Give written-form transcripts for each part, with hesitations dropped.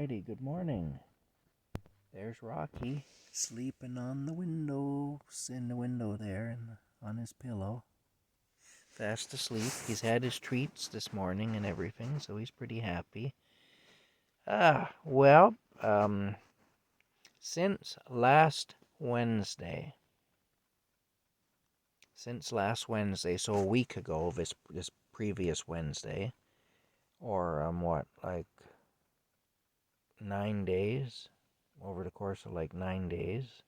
Alrighty, good morning. There's Rocky sleeping on the windows, in the window there, and on his pillow. Fast asleep. He's had his treats this morning and everything, so he's pretty happy. Well, since last Wednesday, so a week ago, this previous Wednesday, or like 9 days, over the course of like 9 days,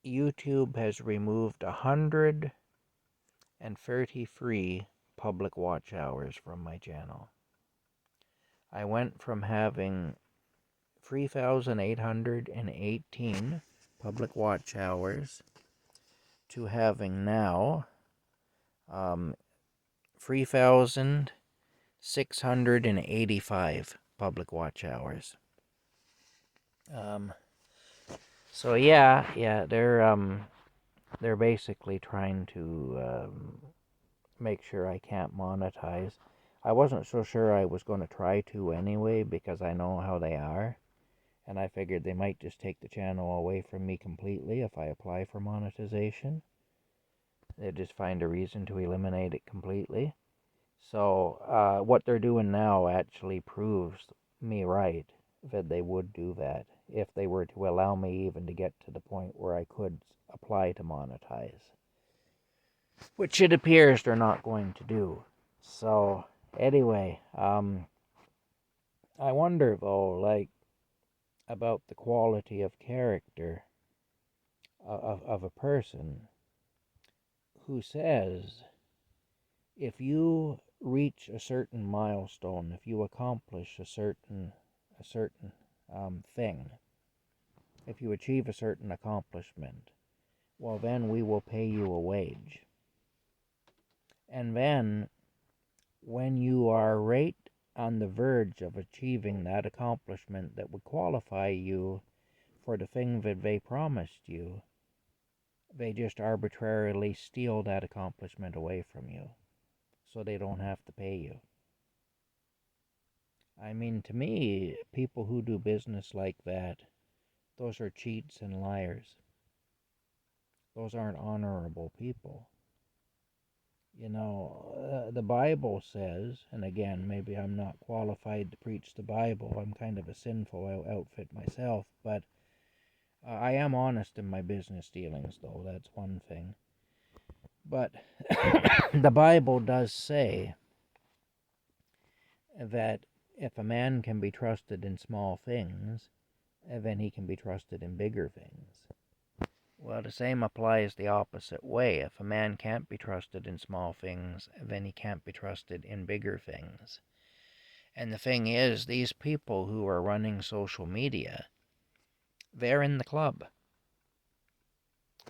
YouTube has removed 133 public watch hours from my channel. I went from having 3,818 public watch hours to having now 3,685 public watch hours. So yeah, they're basically trying to make sure I can't monetize. I wasn't so sure I was going to try to anyway, because I know how they are, and I figured they might just take the channel away from me completely if I apply for monetization. They'd just find a reason to eliminate it completely. So what they're doing now actually proves me right that they would do that if they were to allow me even to get to the point where I could apply to monetize, which it appears they're not going to do. So anyway, I wonder though, like, about the quality of character of a person who says, if you reach a certain milestone, if you accomplish a certain thing, if you achieve a certain accomplishment, well, then we will pay you a wage. And then, when you are right on the verge of achieving that accomplishment that would qualify you for the thing that they promised you, they just arbitrarily steal that accomplishment away from you, so they don't have to pay you. I mean, to me, people who do business like that, those are cheats and liars. Those aren't honorable people. You know, the Bible says, and again, maybe I'm not qualified to preach the Bible. I'm kind of a sinful outfit myself, but I am honest in my business dealings, though. That's one thing. But the Bible does say that if a man can be trusted in small things, then he can be trusted in bigger things. Well, the same applies the opposite way. If a man can't be trusted in small things, then he can't be trusted in bigger things. And the thing is, these people who are running social media, they're in the club.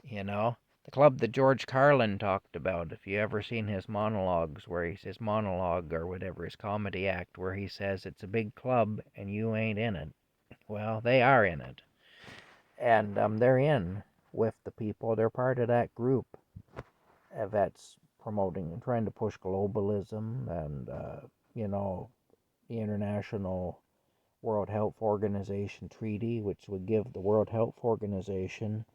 You know, the club that George Carlin talked about. If you ever seen his monologues, where he says monologue or whatever, his comedy act, where he says it's a big club and you ain't in it. Well, they are in it. And they're in with the people. They're part of that group that's promoting and trying to push globalism and, the International World Health Organization Treaty, which would give the World Health Organization,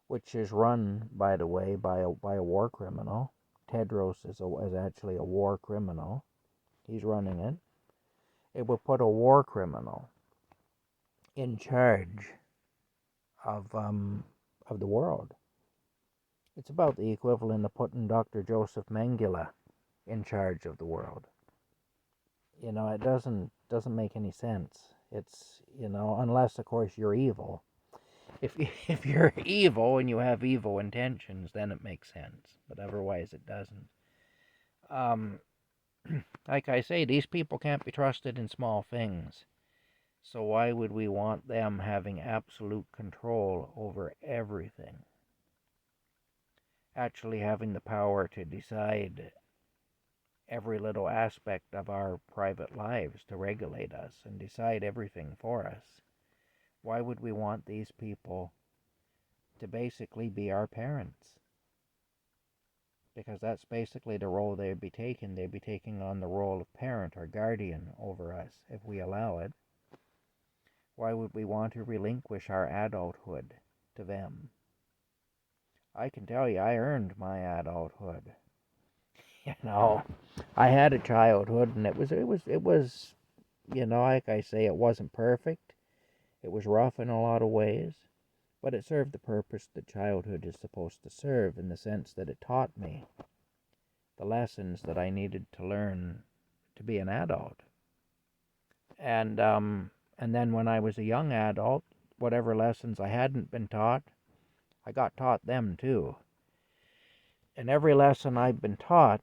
which is run, by the way, by a war criminal. Tedros is actually a war criminal. He's running it. It would put a war criminal in charge of the world. It's about the equivalent of putting Dr. Joseph Mengele in charge of the world. You know, it doesn't make any sense. It's, unless, of course, you're evil. If you're evil and you have evil intentions, then it makes sense. But otherwise, it doesn't. Like I say, these people can't be trusted in small things. So why would we want them having absolute control over everything? Actually having the power to decide every little aspect of our private lives, to regulate us and decide everything for us. Why would we want these people to basically be our parents? because that's basically the role they'd be taking. They'd be taking on the role of parent or guardian over us if we allow it. Why would we want to relinquish our adulthood to them? I can tell you, I earned my adulthood. You know, I had a childhood, and it was, like I say, it wasn't perfect. It was rough in a lot of ways, but it served the purpose that childhood is supposed to serve, in the sense that it taught me the lessons that I needed to learn to be an adult. And then when I was a young adult, whatever lessons I hadn't been taught, I got taught them too. And every lesson I've been taught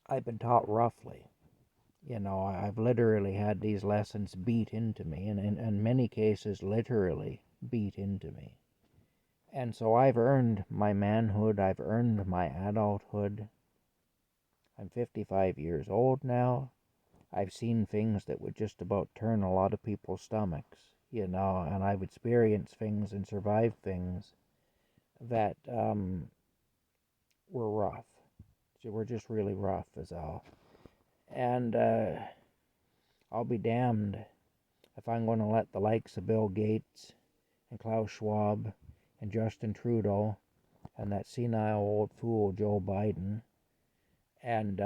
roughly. I've literally had these lessons beat into me, and in many cases, literally beat into me. And so I've earned my manhood, I've earned my adulthood. I'm 55 years old now. I've seen things that would just about turn a lot of people's stomachs, and I've experienced things and survived things that were rough. So we're just really rough, is all. And I'll be damned if I'm going to let the likes of Bill Gates and Klaus Schwab and Justin Trudeau and that senile old fool Joe Biden and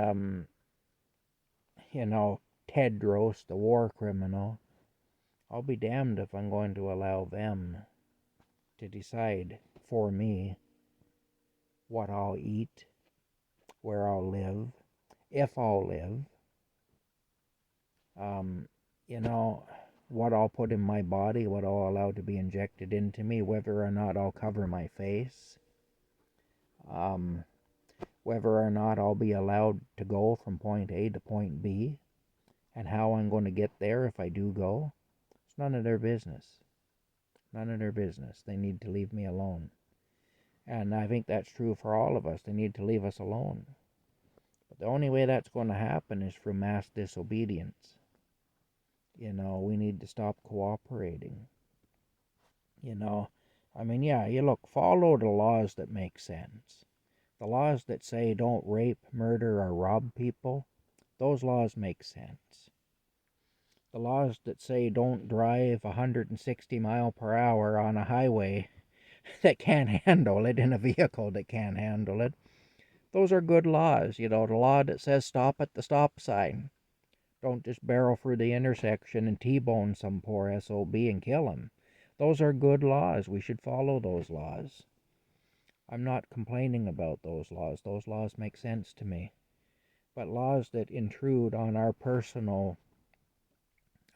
Tedros, the war criminal. I'll be damned if I'm going to allow them to decide for me what I'll eat, where I'll live, if I'll live, what I'll put in my body, what I'll allow to be injected into me, whether or not I'll cover my face, whether or not I'll be allowed to go from point A to point B, and how I'm going to get there if I do go. It's none of their business. None of their business. They need to leave me alone. And I think that's true for all of us. They need to leave us alone. But the only way that's going to happen is through mass disobedience. We need to stop cooperating. You look, follow the laws that make sense. The laws that say don't rape, murder, or rob people, those laws make sense. The laws that say don't drive 160 mile per hour on a highway that can't handle it, in a vehicle that can't handle it, those are good laws. The law that says stop at the stop sign. Don't just barrel through the intersection and T-bone some poor SOB and kill him. Those are good laws. We should follow those laws. I'm not complaining about those laws. Those laws make sense to me. But laws that intrude on our personal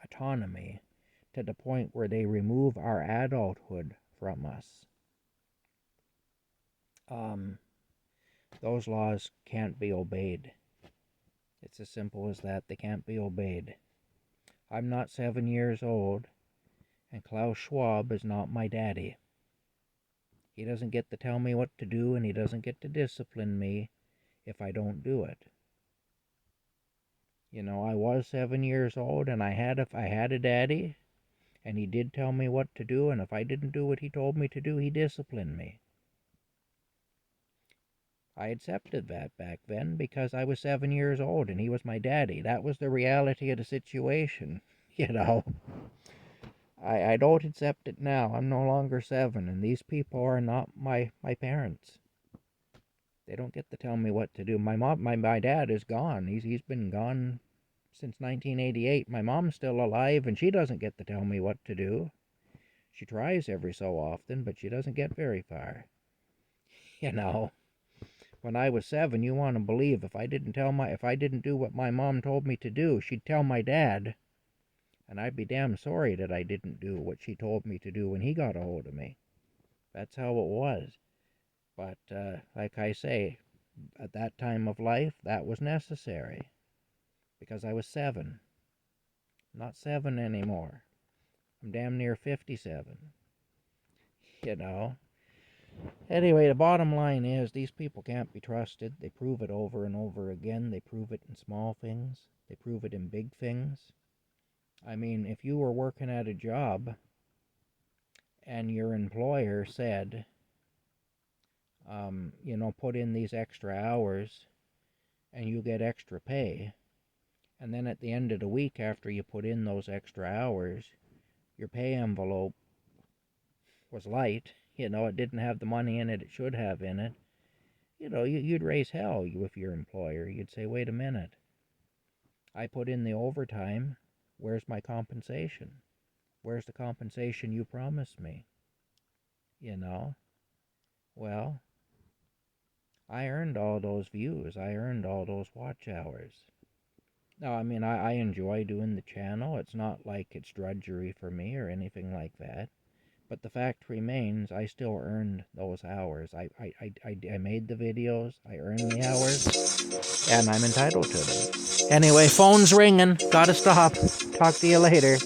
autonomy to the point where they remove our adulthood from us, those laws can't be obeyed. It's as simple as that. They can't be obeyed. I'm not 7 years old, and Klaus Schwab is not my daddy. He doesn't get to tell me what to do, and he doesn't get to discipline me if I don't do it. I was 7 years old, and I had a daddy, and he did tell me what to do, and if I didn't do what he told me to do, he disciplined me. I accepted that back then because I was 7 years old and he was my daddy. That was the reality of the situation, I don't accept it now. I'm no longer 7, and these people are not my parents. They don't get to tell me what to do. My dad is gone. He's been gone since 1988. My mom's still alive, and she doesn't get to tell me what to do. She tries every so often, but she doesn't get very far. When I was 7, you want to believe if I didn't do what my mom told me to do, she'd tell my dad, and I'd be damn sorry that I didn't do what she told me to do when he got a hold of me. That's how it was. But like I say, at that time of life, that was necessary because I was 7. I'm not 7 anymore. I'm damn near 57. Anyway, the bottom line is these people can't be trusted. They prove it over and over again. They prove it in small things. They prove it in big things. I mean, if you were working at a job and your employer said, put in these extra hours and you get extra pay. And then at the end of the week, after you put in those extra hours, your pay envelope was light. It didn't have the money in it should have in it. You'd raise hell with your employer. You'd say, wait a minute. I put in the overtime. Where's my compensation? Where's the compensation you promised me? Well, I earned all those views. I earned all those watch hours. No, I mean, I enjoy doing the channel. It's not like it's drudgery for me or anything like that. But the fact remains, I still earned those hours. I made the videos, I earned the hours, and I'm entitled to them. Anyway, phone's ringing. Gotta stop. Talk to you later.